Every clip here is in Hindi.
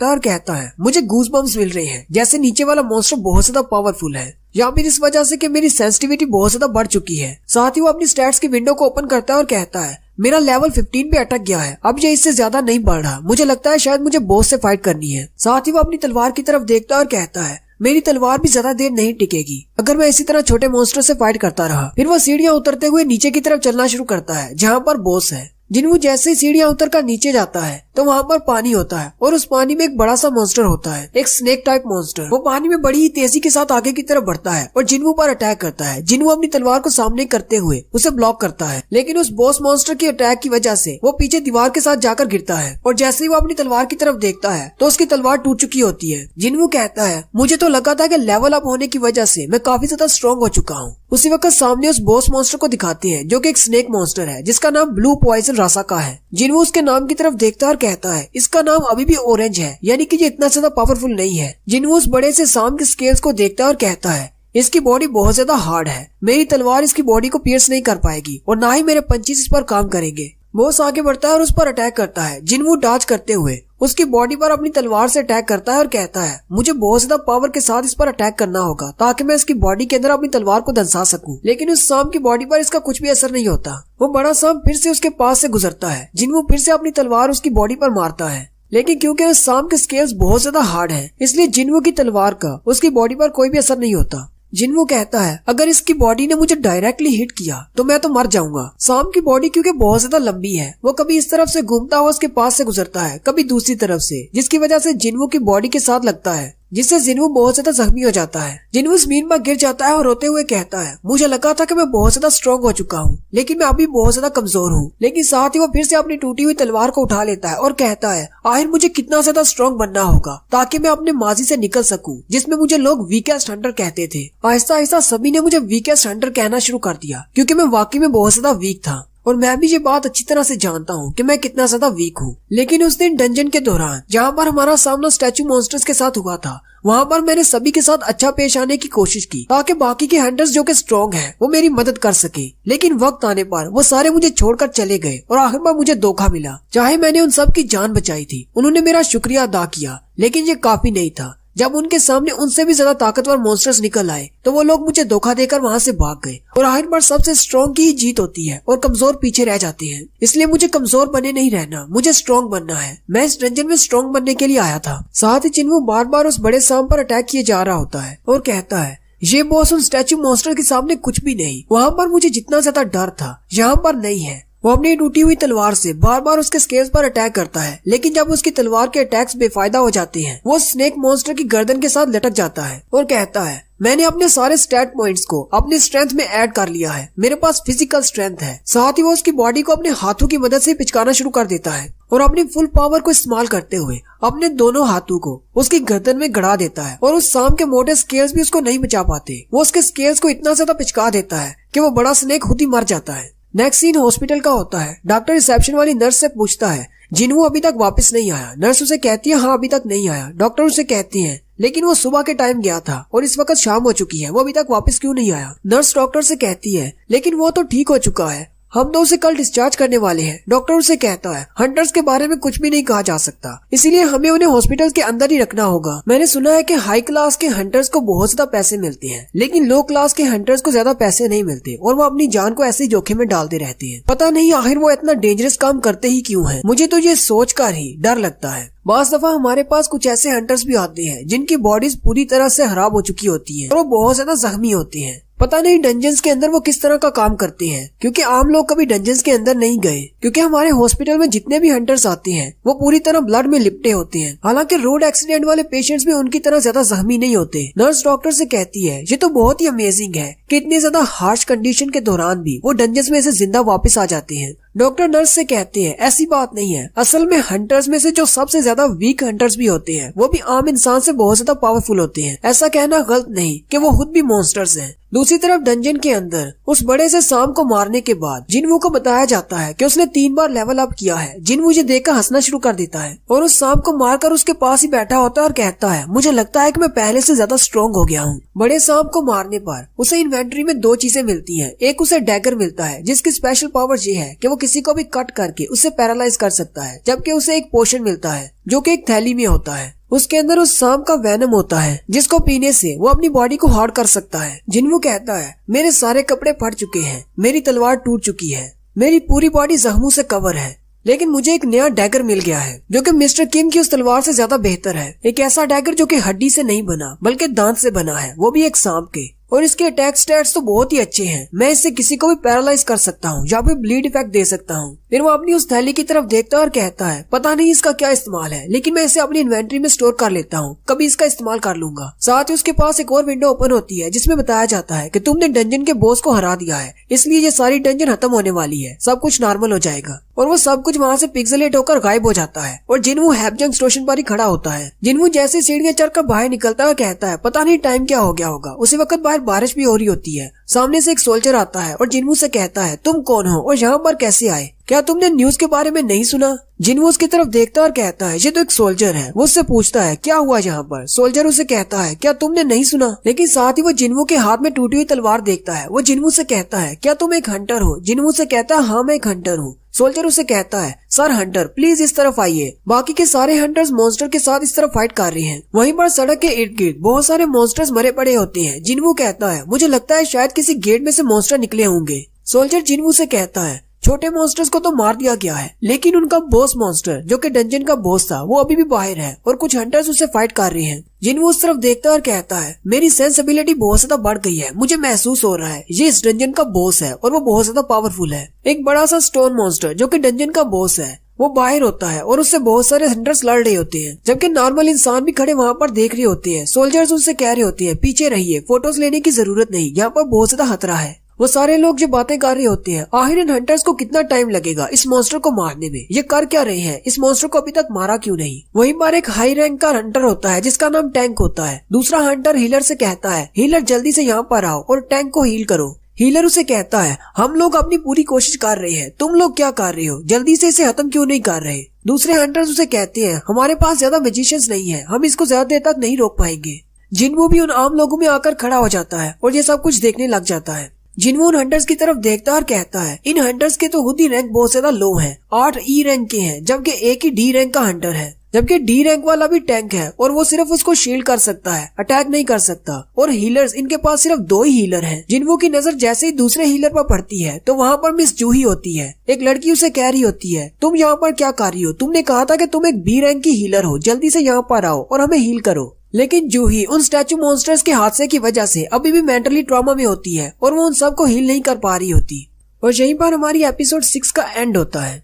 और कहता है मुझे गूज बम्स मिल रहे हैं, जैसे नीचे वाला मॉन्स्टर बहुत ज्यादा पावरफुल है, या फिर इस वजह से कि मेरी सेंसिटिविटी बहुत ज्यादा बढ़ चुकी है। साथ ही वो अपनी स्टैट्स की विंडो को ओपन करता है और कहता है मेरा लेवल 15 पे अटक गया है, अब ये इससे ज्यादा नहीं बढ़ रहा, मुझे लगता है शायद मुझे बॉस से फाइट करनी है। साथ ही वो अपनी तलवार की तरफ देखता है और कहता है मेरी तलवार भी ज्यादा देर नहीं टिकेगी अगर मैं इसी तरह छोटे मॉन्स्टर से फाइट करता रहा। फिर वो सीढ़ियां उतरते हुए नीचे की तरफ चलना शुरू करता है जहाँ पर बॉस है। जिन्हों जैसे ही सीढ़ियां उतरकर नीचे जाता है तो वहाँ पर पानी होता है और उस पानी में एक बड़ा सा मॉन्स्टर होता है, एक स्नेक टाइप मॉन्स्टर। वो पानी में बड़ी ही तेजी के साथ आगे की तरफ बढ़ता है और जिन्हों पर अटैक करता है। जिन्हों अपनी तलवार को सामने करते हुए उसे ब्लॉक करता है, लेकिन उस बॉस मॉन्स्टर के अटैक की वजह से वो पीछे दीवार के साथ जाकर गिरता है और जैसे ही वो अपनी तलवार की तरफ देखता है तो उसकी तलवार टूट चुकी होती है। जिन्हों कहता है मुझे तो लगा था कि लेवल अप होने की वजह से मैं काफी ज्यादा स्ट्रॉन्ग हो चुका हूँ। उसी वक्त सामने उस बॉस मॉन्स्टर को दिखाते हैं जो कि एक स्नेक मॉन्स्टर है जिसका नाम ब्लू पॉइजन रासा का है। जिन्हों उसके नाम की तरफ देखता है और कहता है इसका नाम अभी भी ऑरेंज है, यानी कि ये इतना ज्यादा पावरफुल नहीं है। जिन्हों उस बड़े से सांप के स्केल्स को देखता है और कहता है इसकी बॉडी बहुत ज्यादा हार्ड है, मेरी तलवार इसकी बॉडी को पियर्स नहीं कर पाएगी और ना ही मेरे पंचेस इस पर काम करेंगे। बॉस आगे बढ़ता है और उस पर अटैक करता है। जिन्हों डॉज करते हुए उसकी बॉडी पर अपनी तलवार से अटैक करता है और कहता है मुझे बहुत ज्यादा पावर के साथ इस पर अटैक करना होगा ताकि मैं इसकी बॉडी के अंदर अपनी तलवार को दंसा सकूं। लेकिन उस सांप की बॉडी पर इसका कुछ भी असर नहीं होता। वो बड़ा सांप फिर से उसके पास से गुजरता है। जिन्हों फिर से अपनी तलवार उसकी बॉडी पर मारता है, लेकिन क्योंकि उस सांप के स्केल्स बहुत ज्यादा हार्ड है इसलिए जिन्हों की तलवार का उसकी बॉडी पर कोई भी असर नहीं होता। जिन्हों कहता है अगर इसकी बॉडी ने मुझे डायरेक्टली हिट किया तो मैं तो मर जाऊंगा। सांप की बॉडी क्योंकि बहुत ज्यादा लंबी है वो कभी इस तरफ से घूमता हुआ उसके पास से गुजरता है, कभी दूसरी तरफ से, जिसकी वजह से जिन्हों की बॉडी के साथ लगता है, जिससे जिन्हों बहुत ज्यादा जख्मी हो जाता है। जिन्हों जमीन पर गिर जाता है और रोते हुए कहता है मुझे लगा था कि मैं बहुत ज्यादा स्ट्रॉन्ग हो चुका हूँ, लेकिन मैं अभी बहुत ज्यादा कमजोर हूँ। लेकिन साथ ही वो फिर से अपनी टूटी हुई तलवार को उठा लेता है और कहता है आखिर मुझे कितना ज्यादा स्ट्रॉन्ग बनना होगा ताकि मैं अपने माजी से निकल सकूं जिसमें मुझे लोग वीकेस्ट हंटर कहते थे। आहिस्ता आहिस्ता सभी ने मुझे वीकेस्ट हंटर कहना शुरू कर दिया क्योंकि मैं वाकई में बहुत ज्यादा वीक था और मैं भी ये बात अच्छी तरह से जानता हूँ कि मैं कितना ज्यादा वीक हूँ। लेकिन उस दिन डंजन के दौरान जहाँ पर हमारा सामना स्टैचू मॉन्स्टर्स के साथ हुआ था वहाँ पर मैंने सभी के साथ अच्छा पेश आने की कोशिश की ताकि बाकी के हंटर्स जो कि स्ट्रॉन्ग हैं वो मेरी मदद कर सके। लेकिन वक्त आने पर वो सारे मुझे छोड़कर चले गए और आखिर में मुझे धोखा मिला। चाहे मैंने उन सब की जान बचाई थी, उन्होंने मेरा शुक्रिया अदा किया, लेकिन ये काफी नहीं था। जब उनके सामने उनसे भी ज्यादा ताकतवर मॉन्स्टर्स निकल आए तो वो लोग मुझे धोखा देकर वहाँ से भाग गए और आखिर बार सबसे स्ट्रॉन्ग की ही जीत होती है और कमजोर पीछे रह जाते हैं। इसलिए मुझे कमजोर बने नहीं रहना, मुझे स्ट्रॉन्ग बनना है। मैं इस डंजन में स्ट्रॉन्ग बनने के लिए आया था। साथ ही चिन्हू बार बार उस बड़े सांप पर अटैक किए जा रहा होता है और कहता है ये बॉस उन स्टैचू मॉन्स्टर के सामने कुछ भी नहीं। वहाँ पर मुझे जितना ज्यादा डर था यहाँ पर नहीं है। वो अपनी टूटी हुई तलवार से बार बार उसके स्केल्स पर अटैक करता है, लेकिन जब उसकी तलवार के अटैक्स बेफायदा हो जाते हैं वो स्नेक मॉन्स्टर की गर्दन के साथ लटक जाता है और कहता है मैंने अपने सारे स्टैट पॉइंट्स को अपनी स्ट्रेंथ में ऐड कर लिया है, मेरे पास फिजिकल स्ट्रेंथ है। साथ ही वो उसकी बॉडी को अपने हाथों की मदद से पिचकाना शुरू कर देता है और अपनी फुल पावर को इस्तेमाल करते हुए अपने दोनों हाथों को उसकी गर्दन में गड़ा देता है और उस सांप के मोटे स्केल्स भी उसको नहीं बचा पाते। वो उसके स्केल्स को इतना ज्यादा पिचका देता है कि वो बड़ा स्नेक खुद ही मर जाता है। नेक्स्ट सीन हॉस्पिटल का होता है। डॉक्टर रिसेप्शन वाली नर्स से पूछता है जिन्हों अभी तक वापस नहीं आया। नर्स उसे कहती है हाँ अभी तक नहीं आया। डॉक्टर उसे कहती है लेकिन वो सुबह के टाइम गया था और इस वक्त शाम हो चुकी है, वो अभी तक वापस क्यों नहीं आया। नर्स डॉक्टर से कहती है लेकिन वो तो ठीक हो चुका है, हम तो उसे कल डिस्चार्ज करने वाले हैं। डॉक्टर उसे कहता है हंटर्स के बारे में कुछ भी नहीं कहा जा सकता, इसीलिए हमें उन्हें हॉस्पिटल के अंदर ही रखना होगा। मैंने सुना है कि हाई क्लास के हंटर्स को बहुत ज्यादा पैसे मिलते हैं, लेकिन लो क्लास के हंटर्स को ज्यादा पैसे नहीं मिलते और वो अपनी जान को ऐसे ही जोखिम में डालते रहते हैं। पता नहीं आखिर वो इतना डेंजरस काम करते ही क्यों है। मुझे तो ये सोच कर ही डर लगता है। बास दफा हमारे पास कुछ ऐसे हंटर्स भी आते हैं जिनकी बॉडीज पूरी तरह से खराब हो चुकी होती है और वो बहुत ज्यादा जख्मी होते हैं। पता नहीं डंजन्स के अंदर वो किस तरह का काम करते हैं, क्योंकि आम लोग कभी डंजन्स के अंदर नहीं गए। क्योंकि हमारे हॉस्पिटल में जितने भी हंटर्स आते हैं वो पूरी तरह ब्लड में लिपटे होते हैं। हालांकि रोड एक्सीडेंट वाले पेशेंट्स भी उनकी तरह ज्यादा जख्मी नहीं होते। नर्स डॉक्टर से कहती है ये तो बहुत ही अमेजिंग है कि इतनी ज्यादा हार्श कंडीशन के दौरान भी वो डंजन्स में से जिंदा वापस आ जाते हैं। डॉक्टर नर्स से कहते हैं ऐसी बात नहीं है, असल में हंटर्स में से जो सबसे ज्यादा वीक हंटर्स भी होते हैं वो भी आम इंसान से बहुत ज्यादा पावरफुल होते हैं। ऐसा कहना गलत नहीं कि वो खुद भी मॉन्स्टर्स हैं। दूसरी तरफ डंजन के अंदर उस बड़े से सांप को मारने के बाद जिनवू को बताया जाता है कि उसने 3 बार लेवल अप किया है। जिनवू ये देखकर हंसना शुरू कर देता है और उस सांप को मारकर उसके पास ही बैठा होता है और कहता है, मुझे लगता है कि मैं पहले से ज्यादा स्ट्रॉन्ग हो गया हूँ। बड़े सांप को मारने पर उसे इन्वेंट्री में 2 चीजें मिलती है। एक उसे डैगर मिलता है जिसकी स्पेशल पावर ये है कि वो किसी को भी कट करके उसे पैरालाइज कर सकता है, जबकि उसे एक पोशन मिलता है जो कि एक थैली में होता है। उसके अंदर उस सांप का वेनम होता है जिसको पीने से वो अपनी बॉडी को हार्ड कर सकता है। जिनवू कहता है, मेरे सारे कपड़े फट चुके हैं, मेरी तलवार टूट चुकी है, मेरी पूरी बॉडी जख्मों से कवर है, लेकिन मुझे एक नया डैगर मिल गया है जो कि मिस्टर किम की उस तलवार से ज्यादा बेहतर है। एक ऐसा डैगर जो कि हड्डी से नहीं बना बल्कि दांत से बना है, वो भी एक सांप के, और इसके अटैक स्टैट्स तो बहुत ही अच्छे हैं। मैं इससे किसी को भी पैरालाइज कर सकता हूँ या फिर ब्लीड इफेक्ट दे सकता हूँ। फिर वो अपनी उस थैली की तरफ देखता है और कहता है, पता नहीं इसका क्या इस्तेमाल है, लेकिन मैं इसे अपनी इन्वेंट्री में स्टोर कर लेता हूँ, कभी इसका इस्तेमाल कर लूंगा। साथ ही उसके पास एक और विंडो ओपन होती है जिसमें बताया जाता है कि तुमने डंजन के बॉस को हरा दिया है, इसलिए ये सारी डंजन खत्म होने वाली है, सब कुछ नॉर्मल हो जाएगा। और वो सब कुछ वहाँ से पिक्सेलेट होकर गायब हो जाता है और जिनवू हैपजंग स्टेशन पर ही खड़ा होता है। जिनवू जैसे सीढ़ियां चढ़कर बाहर निकलता है कहता है, पता नहीं टाइम क्या हो गया होगा। उसी वक्त बाहर बारिश भी हो रही होती है। सामने से एक सोल्जर आता है और जिनवू से कहता है, तुम कौन हो और यहाँ पर कैसे आए, क्या तुमने न्यूज के बारे में नहीं सुना? जिनवू उसकी तरफ देखता और कहता है, ये तो एक सोल्जर है। वो उससे पूछता है, क्या हुआ यहाँ पर? सोल्जर उसे कहता है, क्या तुमने नहीं सुना? लेकिन साथ ही वो जिनवू के हाथ में टूटी हुई तलवार देखता है। वो जिनवू से कहता है, क्या तुम एक हंटर हो? जिनवू से कहता है, हाँ मैं एक हंटर हूँ। सोल्जर उसे कहता है, सर हंटर प्लीज इस तरफ आइए। बाकी के सारे हंटर्स मॉन्स्टर के साथ इस तरफ फाइट कर रहे हैं। वहीं पर सड़क के इर्द गिर्द बहुत सारे मॉन्स्टर्स मरे पड़े होते हैं। जिनवू कहता है, मुझे लगता है शायद किसी गेट में से मॉन्स्टर निकले होंगे। सोल्जर जिनवू से कहता है, छोटे मॉन्स्टर्स को तो मार दिया गया है, लेकिन उनका बॉस मॉन्स्टर जो कि डंजन का बॉस था वो अभी भी बाहर है और कुछ हंटर्स उसे फाइट कर रहे हैं। जिनवू उस तरफ देखता है और कहता है, मेरी सेंसिबिलिटी बहुत ज्यादा बढ़ गई है, मुझे महसूस हो रहा है ये इस डंजन का बॉस है और वो बहुत ज्यादा पावरफुल है। एक बड़ा सा स्टोन मॉन्स्टर जो कि डंजन का बॉस है वो बाहर होता है और उससे बहुत सारे हंटर्स लड़ रहे होते हैं, जबकि नॉर्मल इंसान भी खड़े वहाँ पर देख रहे होते हैं। सोल्जर्स उनसे कह रहे होते हैं, पीछे रहिए, फोटोज लेने की जरूरत नहीं, यहाँ पर बहुत ज्यादा खतरा है। वो सारे लोग जो बातें कर रहे होते हैं, आखिर इन हंटर्स को कितना टाइम लगेगा इस मॉन्स्टर को मारने में, ये कर क्या रहे हैं, इस मॉन्स्टर को अभी तक मारा क्यों नहीं? वहीं पर एक हाई रैंक का हंटर होता है जिसका नाम टैंक होता है। दूसरा हंटर हीलर से कहता है, हीलर जल्दी से यहाँ पर आओ और टैंक को हील करो। हीलर उसे कहता है, हम लोग अपनी पूरी कोशिश कर रहे हैं, तुम लोग क्या कर रहे हो, जल्दी से इसे खत्म क्यों नहीं कर रहे? दूसरे हंटर्स उसे कहते हैं, हमारे पास ज्यादा मैजिशियंस नहीं है, हम इसको ज्यादा देर तक नहीं रोक पाएंगे। जिनवू भी उन आम लोगों में आकर खड़ा हो जाता है और ये सब कुछ देखने लग जाता है। जिनवू उन हंटर्स की तरफ देखता और कहता है, इन हंटर्स के तो खुद ही रैंक बहुत ज्यादा लो है, 8 ई रैंक के हैं, जबकि एक ही डी रैंक का हंटर है, जबकि डी रैंक वाला भी टैंक है और वो सिर्फ उसको शील्ड कर सकता है, अटैक नहीं कर सकता। और हीलर्स, इनके पास सिर्फ 2 ही हीलर हैं। जिनवू की नजर जैसे ही दूसरे हीलर पर पड़ती है तो वहाँ पर मिस जूही होती है। एक लड़की उसे कह रही होती है, तुम यहाँ पर क्या कर रही हो, तुमने कहा था कि तुम एक बी रैंक की हीलर हो, जल्दी से यहाँ पर आओ और हमें हील करो। लेकिन जूही उन स्टैचू मॉन्स्टर्स के हादसे की वजह से अभी भी मेंटली ट्रॉमा में होती है और वो उन सबको हील नहीं कर पा रही होती। और यहीं पर हमारी एपिसोड 6 का एंड होता है।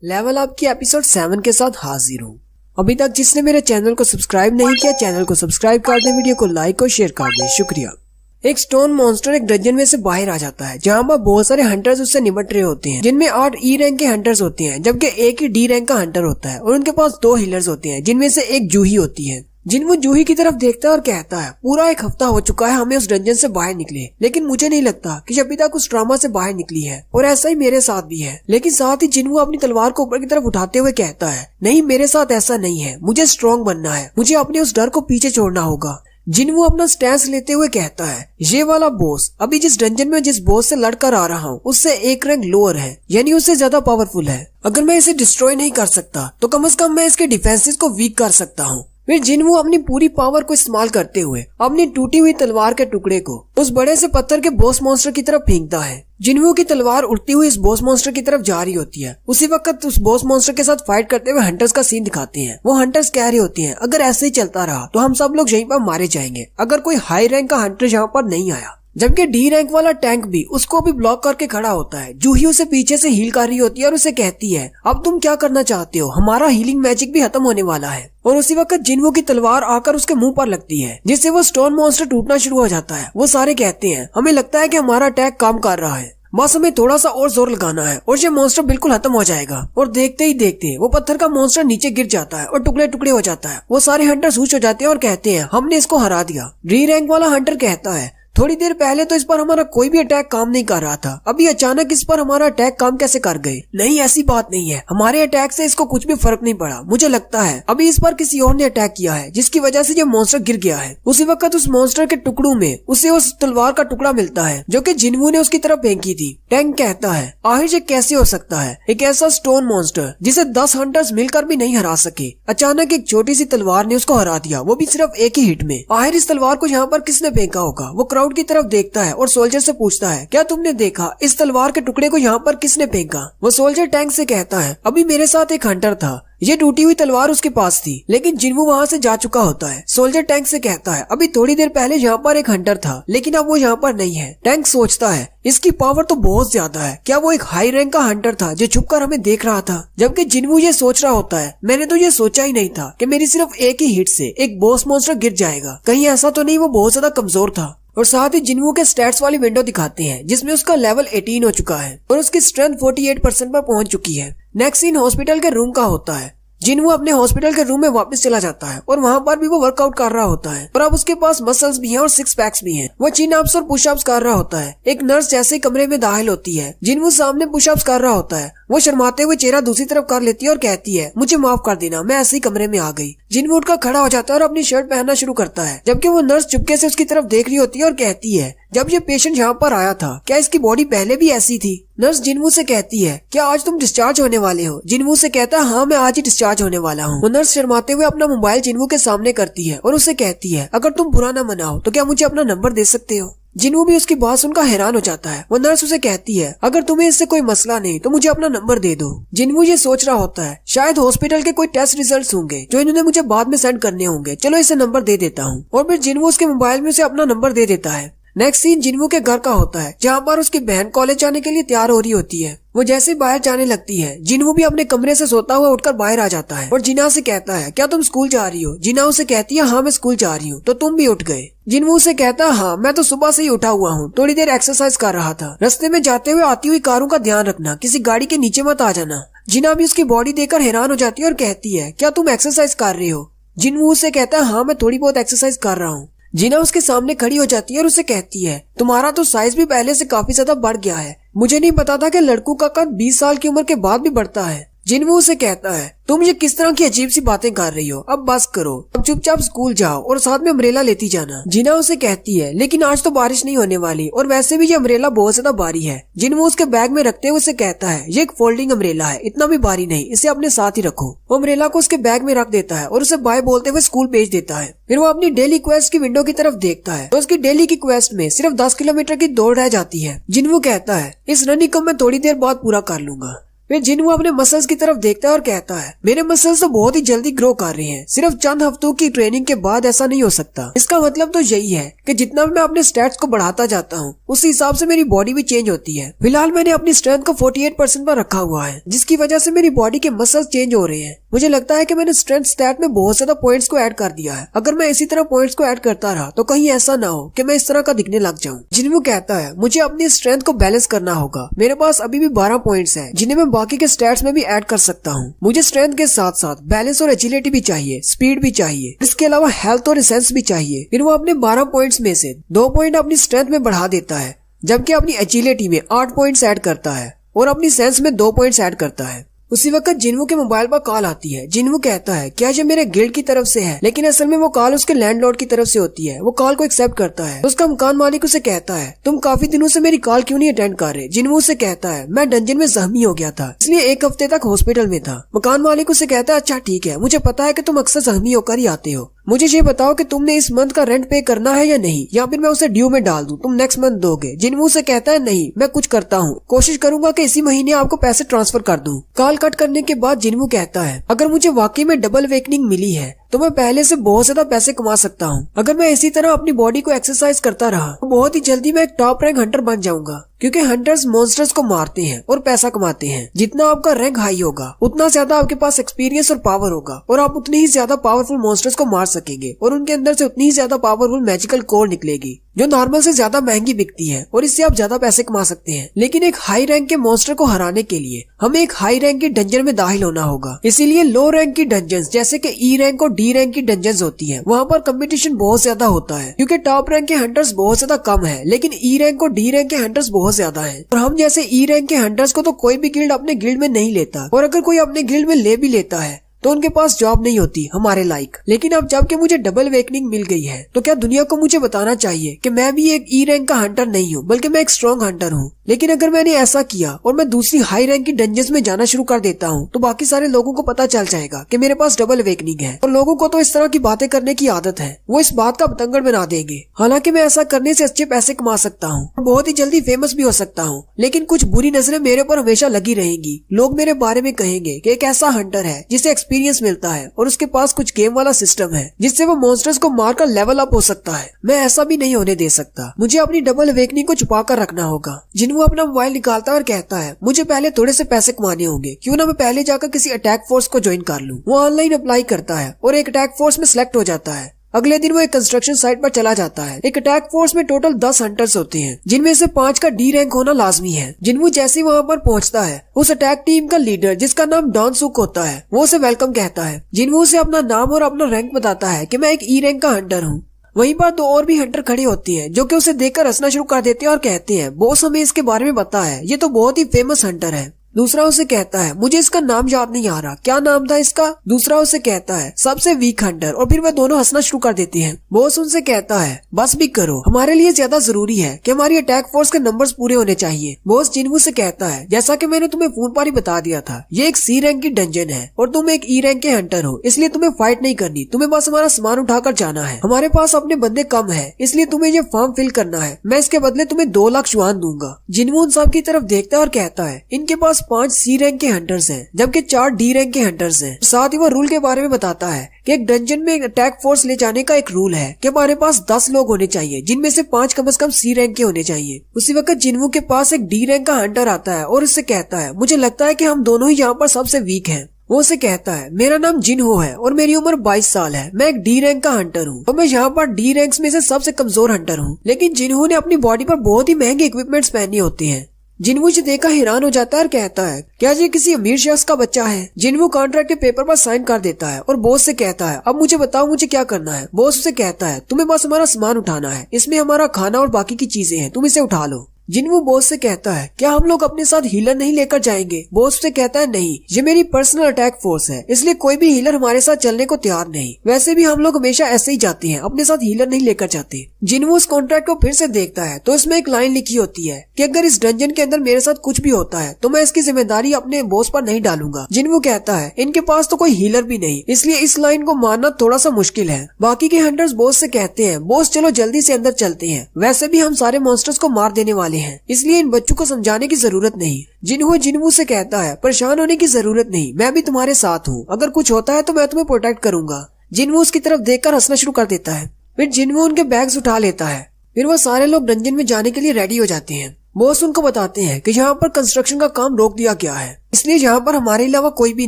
लेवल अप की एपिसोड 7 के साथ हाजिर हूँ। अभी तक जिसने मेरे चैनल को सब्सक्राइब नहीं किया, चैनल को सब्सक्राइब कर दे, वीडियो को लाइक और शेयर कर दे, शुक्रिया। एक स्टोन मॉन्स्टर एक डंजन में से बाहर आ जाता है जहाँ पर बहुत सारे हंटर्स उससे निपट रहे होते हैं, जिनमें 8 ई रैंक के हंटर्स होते हैं, जबकि एक ही डी रैंक का हंटर होता है और उनके पास 2 हीलर्स होते हैं, जिनमें से एक जूही होती है। जिनवू जूही की तरफ देखता है और कहता है, पूरा 1 हफ्ता हो चुका है हमें उस डंजन से बाहर निकले, लेकिन मुझे नहीं लगता कि अभी तक उस ट्रॉमा से बाहर निकली है, और ऐसा ही मेरे साथ भी है। लेकिन साथ ही जिनवू अपनी तलवार को ऊपर की तरफ उठाते हुए कहता है, नहीं मेरे साथ ऐसा नहीं है, मुझे स्ट्रॉन्ग बनना है, मुझे अपने उस डर को पीछे छोड़ना होगा। जिनवू अपना स्टैंस लेते हुए कहता है, ये वाला बॉस अभी जिस डंजन में जिस बॉस से लड़कर आ रहा हूँ उससे 1 रैंक लोअर है, यानी उससे ज्यादा पावरफुल है। अगर मैं इसे डिस्ट्रॉय नहीं कर सकता तो कम से कम मैं इसके डिफेंसेस को वीक कर सकता हूँ। फिर जिनवू अपनी पूरी पावर को इस्तेमाल करते हुए अपनी टूटी हुई तलवार के टुकड़े को उस बड़े से पत्थर के बॉस मॉन्स्टर की तरफ फेंकता है। जिनवू की तलवार उड़ती हुई इस बॉस मॉन्स्टर की तरफ जा रही होती है। उसी वक्त उस बॉस मॉन्स्टर के साथ फाइट करते हुए हंटर्स का सीन दिखाते हैं। वो हंटर्स कह रहे होते हैं, अगर ऐसे ही चलता रहा तो हम सब लोग यहीं पर मारे जाएंगे, अगर कोई हाई रैंक का हंटर यहाँ पर नहीं आया। जबकि डी रैंक वाला टैंक भी उसको भी ब्लॉक करके खड़ा होता है। जूही उसे पीछे से हील कर रही होती है और उसे कहती है, अब तुम क्या करना चाहते हो, हमारा हीलिंग मैजिक भी खत्म होने वाला है। और उसी वक्त जिनवू की तलवार आकर उसके मुंह पर लगती है, जिससे वो स्टोन मॉन्स्टर टूटना शुरू हो जाता है। वो सारे कहते हैं, हमें लगता है कि हमारा अटैक काम कर रहा है। बस हमें थोड़ा सा और जोर लगाना है और ये मॉन्स्टर बिल्कुल खत्म हो जाएगा। और देखते ही देखते वो पत्थर का मॉन्स्टर नीचे गिर जाता है और टुकड़े टुकड़े हो जाता है। वो सारे हंटर्स खुश हो जाते हैं और कहते हैं हमने इसको हरा दिया। डी रैंक वाला हंटर कहता है थोड़ी देर पहले तो इस पर हमारा कोई भी अटैक काम नहीं कर रहा था, अभी अचानक इस पर हमारा अटैक काम कैसे कर गए? नहीं, ऐसी बात नहीं है, हमारे अटैक से इसको कुछ भी फर्क नहीं पड़ा। मुझे लगता है अभी इस पर किसी और ने अटैक किया है जिसकी वजह से ये मॉन्स्टर गिर गया है। उसी वक्त उस मॉन्स्टर के टुकड़ों में उसे उस तलवार का टुकड़ा मिलता है जो कि जिन्वू ने उसकी तरफ फेंकी थी। टैंक कहता है आखिर ये कैसे हो सकता है, एक ऐसा स्टोन मॉन्स्टर जिसे 10 हंटर्स मिलकर भी नहीं हरा सके, अचानक एक छोटी सी तलवार ने उसको हरा दिया, वो भी सिर्फ एक ही हिट में। आखिर इस तलवार को यहाँ पर किसने फेंका होगा? वो क्राउड की तरफ देखता है और सोल्जर से पूछता है क्या तुमने देखा इस तलवार के टुकड़े को यहाँ पर किसने फेंका? वो सोल्जर टैंक से कहता है अभी मेरे साथ एक हंटर था, ये टूटी हुई तलवार उसके पास थी लेकिन जिन्वू वहाँ से जा चुका होता है। सोल्जर टैंक से कहता है अभी थोड़ी देर पहले यहाँ पर एक हंटर था लेकिन अब वो यहाँ पर नहीं है। टैंक सोचता है इसकी पावर तो बहुत ज्यादा है, क्या वो एक हाई रैंक का हंटर था जो छुपकर हमें देख रहा था? जबकि जिन्वू ये सोच रहा होता है मैंने तो ये सोचा ही नहीं था कि मेरी सिर्फ एक ही हिट से एक बॉस मॉन्स्टर गिर जाएगा, कहीं ऐसा तो नहीं वो बहुत ज्यादा कमजोर था। और साथ ही जिन्वू के स्टैट्स वाली विंडो दिखाते हैं जिसमें उसका लेवल 18 हो चुका है और उसकी स्ट्रेंथ 48% पर पहुंच चुकी है। नेक्स्ट सीन हॉस्पिटल के रूम का होता है। जिन्वू अपने हॉस्पिटल के रूम में वापस चला जाता है और वहाँ पर भी वो वर्कआउट कर रहा होता है और अब उसके पास मसल्स भी हैं और 6 पैक्स भी हैं। वो चिन अप्स और पुशअप्स कर रहा होता है। एक नर्स जैसे ही कमरे में दाखिल होती है, जिन्वू सामने पुशअप्स कर रहा होता है। वो शर्माते हुए चेहरा दूसरी तरफ कर लेती है और कहती है मुझे माफ कर देना, मैं ऐसे ही कमरे में आ गई। जिन्वू उठकर खड़ा हो जाता है और अपनी शर्ट पहनना शुरू करता है, जबकि वो नर्स चुपके से उसकी तरफ देख रही होती है और कहती है जब ये पेशेंट यहाँ पर आया था क्या इसकी बॉडी पहले भी ऐसी थी? नर्स जिन्वू से कहती है क्या आज तुम डिस्चार्ज होने वाले हो? जिन्वू से कहता है हाँ मैं आज ही डिस्चार्ज होने वाला हूँ। वो नर्स शर्माते हुए अपना मोबाइल जिन्वू के सामने करती है और उसे कहती है अगर तुम बुरा न मनाओ तो क्या मुझे अपना नंबर दे सकते हो? जिन्वू भी उसकी बात सुनकर हैरान हो जाता है। वो नर्स उसे कहती है अगर तुम्हें इससे कोई मसला नहीं तो मुझे अपना नंबर दे दो। जिन्वू ये सोच रहा होता है शायद हॉस्पिटल के कोई टेस्ट रिजल्ट्स होंगे जो इन्होंने मुझे बाद में सेंड करने होंगे, चलो इसे नंबर दे देता हूँ। और फिर जिन्वू उसके मोबाइल में उसे अपना नंबर दे देता है। नेक्स्ट सीन जिन्वू के घर का होता है जहाँ पर उसकी बहन कॉलेज जाने के लिए तैयार हो रही होती है। वो जैसे ही बाहर जाने लगती है, जिन्वू भी अपने कमरे से सोता हुआ उठकर बाहर आ जाता है और जिना से कहता है क्या तुम स्कूल जा रही हो? जिना उसे कहती है हाँ मैं स्कूल जा रही हूँ, तो तुम भी उठ गए? जिन्वू से कहता है हाँ मैं तो सुबह से ही उठा हुआ हूँ, थोड़ी देर एक्सरसाइज कर रहा था। रास्ते में जाते हुए आती हुई कारों का ध्यान रखना, किसी गाड़ी के नीचे मत आ जाना। जिना भी उसकी बॉडी देखकर हैरान हो जाती है और कहती है क्या तुम एक्सरसाइज कर रहे हो? जिन्वू उसे कहता है हाँ मैं थोड़ी बहुत एक्सरसाइज कर रहा हूँ। जिना उसके सामने खड़ी हो जाती है और उसे कहती है तुम्हारा तो साइज भी पहले से काफी ज्यादा बढ़ गया है, मुझे नहीं पता था कि लड़कों का कद 20 साल की उम्र के बाद भी बढ़ता है। जिन्वू उसे कहता है तुम ये किस तरह की अजीब सी बातें कर रही हो, अब बस करो, अब चुपचाप स्कूल जाओ और साथ में अम्ब्रेला लेती जाना। जिना उसे कहती है लेकिन आज तो बारिश नहीं होने वाली और वैसे भी ये अम्ब्रेला बहुत ज्यादा भारी है। जिन्वू उसके बैग में रखते हुए उसे कहता है ये एक फोल्डिंग अम्ब्रेला है, इतना भी भारी नहीं, इसे अपने साथ ही रखो। वो अम्ब्रेला को उसके बैग में रख देता है और उसे बाय बोलते हुए स्कूल भेज देता है। फिर वो अपनी डेली क्वेस्ट की विंडो की तरफ देखता है तो उसकी डेली की क्वेस्ट में सिर्फ 10 किलोमीटर की दौड़ रह जाती है। जिन्वू कहता है इस रनिंग को मैं थोड़ी देर बाद पूरा कर लूंगा। फिर जिन्वू अपने मसल्स की तरफ देखता है और कहता है मेरे मसल्स तो बहुत ही जल्दी ग्रो कर रहे हैं, सिर्फ चंद हफ्तों की ट्रेनिंग के बाद ऐसा नहीं हो सकता। इसका मतलब तो यही है कि जितना भी मैं अपने स्टैट्स को बढ़ाता जाता हूँ उस हिसाब से मेरी बॉडी भी चेंज होती है। फिलहाल मैंने अपनी स्ट्रेंथ को 48% पर रखा हुआ है जिसकी वजह से मेरी बॉडी के मसल्स चेंज हो रहे हैं। मुझे लगता है कि मैंने स्ट्रेंथ स्टैट में बहुत ज्यादा पॉइंट्स को ऐड कर दिया है, अगर मैं इसी तरह पॉइंट्स को ऐड करता रहा तो कहीं ऐसा ना हो कि मैं इस तरह का दिखने लग जाऊं। जिन्वू कहता है मुझे अपनी स्ट्रेंथ को बैलेंस करना होगा, मेरे पास अभी भी 12 पॉइंट्स हैं जिन्हें मैं बाकी के स्टैट्स में भी ऐड कर सकता हूँ। मुझे स्ट्रेंथ के साथ साथ बैलेंस और एजिलिटी भी चाहिए, स्पीड भी चाहिए, इसके अलावा हेल्थ और एसेंस भी चाहिए। फिर वो अपने 12 पॉइंट्स में से 2 पॉइंट अपनी स्ट्रेंथ में बढ़ा देता है, जबकि अपनी एजिलिटी में 8 पॉइंट्स ऐड करता है और अपनी सेंस में 2 पॉइंट्स ऐड करता है। उसी वक्त जिन्वू के मोबाइल पर कॉल आती है। जिन्वू कहता है क्या ये मेरे गिल्ड की तरफ से है, लेकिन असल में वो कॉल उसके लैंडलॉर्ड की तरफ से होती है। वो कॉल को एक्सेप्ट करता है तो उसका मकान मालिक उसे कहता है तुम काफी दिनों से मेरी कॉल क्यों नहीं अटेंड कर रहे? जिन्वू से कहता है मैं डंजन में जख्मी हो गया था इसलिए 1 हफ्ते तक हॉस्पिटल में था। मकान मालिक उसे कहता है अच्छा ठीक है, मुझे पता है कि तुम अक्सर जख्मी होकर ही आते हो, मुझे ये बताओ कि तुमने इस मंथ का रेंट पे करना है या नहीं, या फिर मैं उसे ड्यू में डाल दूं, तुम नेक्स्ट मंथ दोगे? जिन्वू से कहता है नहीं, मैं कुछ करता हूँ, कोशिश करूंगा कि इसी महीने आपको पैसे ट्रांसफर कर दूं। कॉल कट करने के बाद जिन्वू कहता है अगर मुझे वाकई में डबल वेकनिंग मिली है तो मैं पहले से बहुत ज्यादा पैसे कमा सकता हूँ। अगर मैं इसी तरह अपनी बॉडी को एक्सरसाइज करता रहा तो बहुत ही जल्दी मैं एक टॉप रैंक हंटर बन जाऊंगा, क्योंकि हंटर्स मॉन्स्टर्स को मारते हैं और पैसा कमाते हैं। जितना आपका रैंक हाई होगा उतना ज्यादा आपके पास एक्सपीरियंस और पावर होगा और आप उतनी ही ज्यादा पावरफुल मॉन्स्टर्स को मार सकेंगे और उनके अंदर से उतनी ही ज्यादा पावरफुल मैजिकल कोर निकलेगी। जो नॉर्मल से ज्यादा महंगी बिकती है और इससे आप ज्यादा पैसे कमा सकते हैं। लेकिन एक हाई रैंक के मॉन्स्टर को हराने के लिए हमें एक हाई रैंक की डंजन में दाखिल होना होगा। इसीलिए लो रैंक की डंजन जैसे कि ई रैंक और डी रैंक की डंजन होती है, वहाँ पर कंपटीशन बहुत ज्यादा होता है क्योंकि टॉप रैंक के हंटर्स बहुत ज्यादा कम है, लेकिन ई रैंक और डी रैंक के हंटर्स बहुत ज्यादा है। और हम जैसे ई रैंक के हंटर्स को तो कोई भी गिल्ड अपने गिल्ड में नहीं लेता, और अगर कोई अपने गिल्ड में ले भी लेता है तो उनके पास जॉब नहीं होती हमारे लाइक। लेकिन अब जबकि मुझे डबल वेकनिंग मिल गई है तो क्या दुनिया को मुझे बताना चाहिए कि मैं भी एक ई रैंक का हंटर नहीं हूँ, बल्कि मैं एक स्ट्रॉन्ग हंटर हूँ। लेकिन अगर मैंने ऐसा किया और मैं दूसरी हाई रैंक की डंजन्स में जाना शुरू कर देता हूँ तो बाकी सारे लोगों को पता चल जाएगा कि मेरे पास डबल वेकनिंग है, और लोगों को तो इस तरह की बातें करने की आदत है, वो इस बात का बतंगड़ बना देंगे। हालांकि मैं ऐसा करने से अच्छे पैसे कमा सकता हूँ, बहुत ही जल्दी फेमस भी हो सकता हूँ, लेकिन कुछ बुरी नजरें मेरे पर हमेशा लगी रहेंगी। लोग मेरे बारे में कहेंगे कि एक ऐसा हंटर है जिसे एक्सपीरियंस मिलता है और उसके पास कुछ गेम वाला सिस्टम है जिससे वो मॉन्स्टर्स को मारकर लेवल अप हो सकता है। मैं ऐसा भी नहीं होने दे सकता। मुझे अपनी डबल वेकनिंग को छुपा कर रखना होगा। जिन्हों अपना मोबाइल निकालता है और कहता है मुझे पहले थोड़े से पैसे कमाने होंगे, क्यों ना मैं पहले जाकर किसी अटैक फोर्स को ज्वाइन कर लूं। वो ऑनलाइन अप्लाई करता है और एक अटैक फोर्स में सिलेक्ट हो जाता है। अगले दिन वो एक कंस्ट्रक्शन साइट पर चला जाता है। एक अटैक फोर्स में टोटल 10 हंटर्स होते हैं, जिनमें से 5 का डी रैंक होना लाजमी है। जिन्हों जैसे ही वहाँ पर पहुँचता है, उस अटैक टीम का लीडर जिसका नाम डॉन सुक होता है, वो उसे वेलकम कहता है। जिन्हों से अपना नाम और अपना रैंक बताता है कि मैं एक ई रैंक का हंटर हूँ। वहीं पर 2 और भी हंटर खड़े होते हैं जो कि उसे देखकर हंसना शुरू कर देते हैं और कहते हैं बॉस हमें इसके बारे में पता है, ये तो बहुत ही फेमस हंटर है। दूसरा उसे कहता है मुझे इसका नाम याद नहीं आ रहा, क्या नाम था इसका। दूसरा उसे कहता है सबसे वीक हंटर, और फिर वह दोनों हंसना शुरू कर देते हैं। बॉस उनसे कहता है बस भी करो, हमारे लिए ज्यादा जरूरी है कि हमारी अटैक फोर्स के नंबर्स पूरे होने चाहिए। बॉस जिन्हों से कहता है जैसा कि मैंने तुम्हें फोन पर ही बता दिया था, ये एक सी रैंक की डंजन है और तुम एक ई रैंक के हंटर हो, इसलिए तुम्हें फाइट नहीं करनी, तुम्हें बस हमारा सामान उठाकर जाना है। हमारे पास अपने बंदे कम है, इसलिए तुम्हें ये फॉर्म फिल करना है। मैं इसके बदले तुम्हें 2 लाख युआन दूंगा। जिन्हों उन सब की तरफ देखता है और कहता है इनके पास 5 सी रैंक के हंटर्स हैं, जबकि 4 डी रैंक के हंटर्स हैं। साथ ही वो रूल के बारे में बताता है कि एक डंजन में एक अटैक फोर्स ले जाने का एक रूल है कि हमारे पास 10 लोग होने चाहिए, जिनमें से 5 कम से कम सी रैंक के होने चाहिए। उसी वक्त जिन्हों के पास एक डी रैंक का हंटर आता है और उससे कहता है मुझे लगता है कि हम दोनों ही यहाँ पर सबसे वीक हैं। वो उसे कहता है मेरा नाम जिन्हो है और मेरी उम्र 22 साल है। मैं एक डी रैंक का हंटर हूँ और मैं यहाँ पर डी रैंक्स में से सबसे कमजोर हंटर हूँ। लेकिन जिन्हो ने अपनी बॉडी पर बहुत ही महंगे इक्विपमेंट्स पहने होते हैं। जिन्हों इसे देखा हैरान हो जाता है और कहता है क्या ये किसी अमीर शख्स का बच्चा है। जिन्हों कॉन्ट्रैक्ट के पेपर पर साइन कर देता है और बॉस से कहता है अब मुझे बताओ मुझे क्या करना है। बॉस उसे कहता है तुम्हें बस हमारा सामान उठाना है, इसमें हमारा खाना और बाकी की चीजें हैं, तुम इसे उठा लो। जिन्हों बॉस से कहता है क्या हम लोग अपने साथ हीलर नहीं लेकर जाएंगे। बॉस से कहता है नहीं, ये मेरी पर्सनल अटैक फोर्स है, इसलिए कोई भी हीलर हमारे साथ चलने को तैयार नहीं। वैसे भी हम लोग हमेशा ऐसे ही जाते हैं, अपने साथ हीलर नहीं लेकर जाते। जिन्हों उस कॉन्ट्रैक्ट को फिर से देखता है तो इसमें एक लाइन लिखी होती है कि अगर इस डंजन के अंदर मेरे साथ कुछ भी होता है तो मैं इसकी जिम्मेदारी अपने बॉस पर नहीं डालूंगा। जिन्हों कहता है इनके पास तो कोई हीलर भी नहीं, इसलिए इस लाइन को मानना थोड़ा सा मुश्किल है। बाकी के हंटर्स बॉस से कहते हैं बॉस चलो जल्दी से अंदर चलते हैं, वैसे भी हम सारे मॉन्स्टर्स को मार देने वाले हैं, इसलिए इन बच्चों को समझाने की जरूरत नहीं। जिन्हों से कहता है परेशान होने की जरूरत नहीं, मैं भी तुम्हारे साथ हूँ, अगर कुछ होता है तो मैं तुम्हें प्रोटेक्ट करूंगा। जिन्हों उसकी तरफ देखकर हंसना शुरू कर देता है। फिर जिन्हों उनके बैग्स उठा लेता है। फिर वो सारे लोग डंजन में जाने के लिए रेडी हो जाते हैं। बॉस उनको बताते हैं कि यहाँ पर कंस्ट्रक्शन का काम रोक दिया गया है, इसलिए यहाँ पर हमारे अलावा कोई भी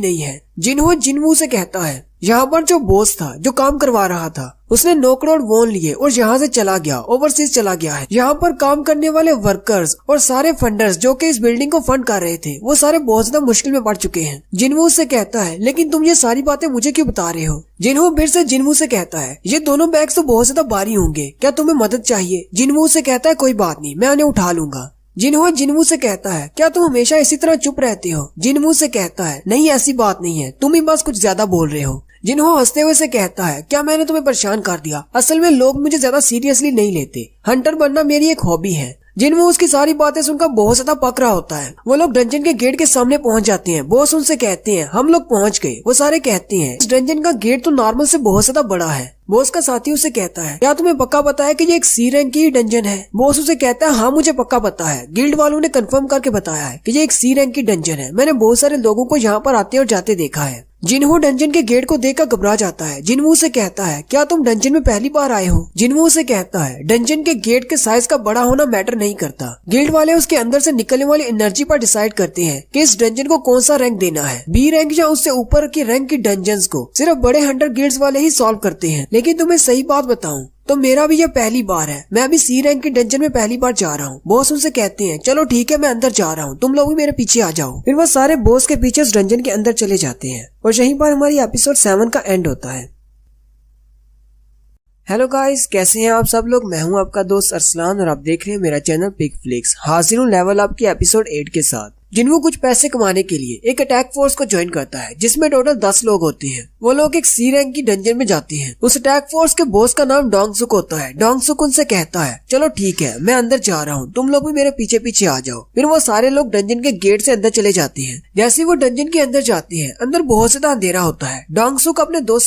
नहीं है। जिन्हों से कहता है यहाँ पर जो बॉस था जो काम करवा रहा था उसने 9 करोड़ वॉन लिए और यहाँ से चला गया, ओवरसीज चला गया है। यहाँ पर काम करने वाले वर्कर्स और सारे फंडर्स जो कि इस बिल्डिंग को फंड कर रहे थे वो सारे बहुत ज्यादा मुश्किल में पड़ चुके हैं। जिन्हों से कहता है लेकिन तुम ये सारी बातें मुझे क्यों बता रहे हो। जिन्हों फिर से जिन्हों से कहता है ये दोनों बैग्स तो बहुत ज्यादा भारी होंगे, क्या तुम्हें मदद चाहिए। जिन्हों से कहता है कोई बात नहीं, मैं उन्हें उठा लूंगा। जिन्हों से कहता है क्या तुम हमेशा इसी तरह चुप रहते हो। जिन्हों से कहता है नहीं ऐसी बात नहीं है, तुम ही बस कुछ ज्यादा बोल रहे हो। जिन्हों हंसते हुए से कहता है क्या मैंने तुम्हें परेशान कर दिया, असल में लोग मुझे ज्यादा सीरियसली नहीं लेते, हंटर बनना मेरी एक हॉबी है। जिन्हों उसकी सारी बातें सुनकर बहुत ज्यादा पक रहा होता है। वो लोग डंजन के गेट के सामने पहुंच जाते हैं। बॉस उनसे कहते हैं हम लोग पहुंच गए। वो सारे कहते हैं इस डंजन का गेट तो नॉर्मल से बहुत ज्यादा बड़ा है। बॉस का साथी उसे कहता है क्या तुम्हें पक्का पता है कि ये एक सी रैंक की डंजन है। बॉस उसे कहता है हाँ मुझे पक्का पता है, गिल्ड वालों ने कंफर्म करके बताया है कि ये एक सी रैंक की डंजन है, मैंने बहुत सारे लोगों को यहाँ पर आते और जाते देखा है। जिन्हों डंजन के गेट को देखकर घबरा जाता है। जिन्हों से कहता है क्या तुम डंजन में पहली बार आए हो। जिन्हों से कहता है डंजन के गेट के साइज का बड़ा होना मैटर नहीं करता, गिल्ड वाले उसके अंदर से निकलने वाली एनर्जी पर डिसाइड करते हैं कि इस डंजन को कौन सा रैंक देना है। बी रैंक या उससे ऊपर की रैंक की डंजन्स को सिर्फ बड़े हंटर गिल्ड्स वाले ही सॉल्व करते हैं। लेकिन तुम्हें सही बात बताऊं तो मेरा भी ये पहली बार है। मैं अभी सी रैंक के डंजन में पहली बार जा रहा हूँ। बॉस उनसे कहते हैं चलो ठीक है मैं अंदर जा रहा हूँ, तुम लोग भी मेरे पीछे आ जाओ। फिर वो सारे बॉस के पीछे उस डंजन के अंदर चले जाते हैं और यहीं पर हमारी एपिसोड 7 का एंड होता है। हेलो गाइस, कैसे हैं आप सब लोग। मैं हूं आपका दोस्त अरसलान और आप देख रहे हैं मेरा चैनल पिक फ्लिक्स। हाजिर हूं लेवल अप की एपिसोड 8 के साथ। जिनको कुछ पैसे कमाने के लिए एक अटैक फोर्स को ज्वाइन करता है जिसमें टोटल 10 लोग होते हैं। वो लोग एक सी रैंक की डंजन में जाते हैं। उस अटैक फोर्स के बॉस का नाम डोंगसुक होता है। डोंगसुक उनसे कहता है चलो ठीक है मैं अंदर जा रहा हूँ, तुम लोग भी मेरे पीछे पीछे आ जाओ। फिर वो सारे लोग डंजन के गेट से अंदर चले जाते हैं। जैसे वो डंजन के अंदर जाते हैं अंदर बहुत ज्यादा अंधेरा होता है। डोंगसुक अपने दोस्त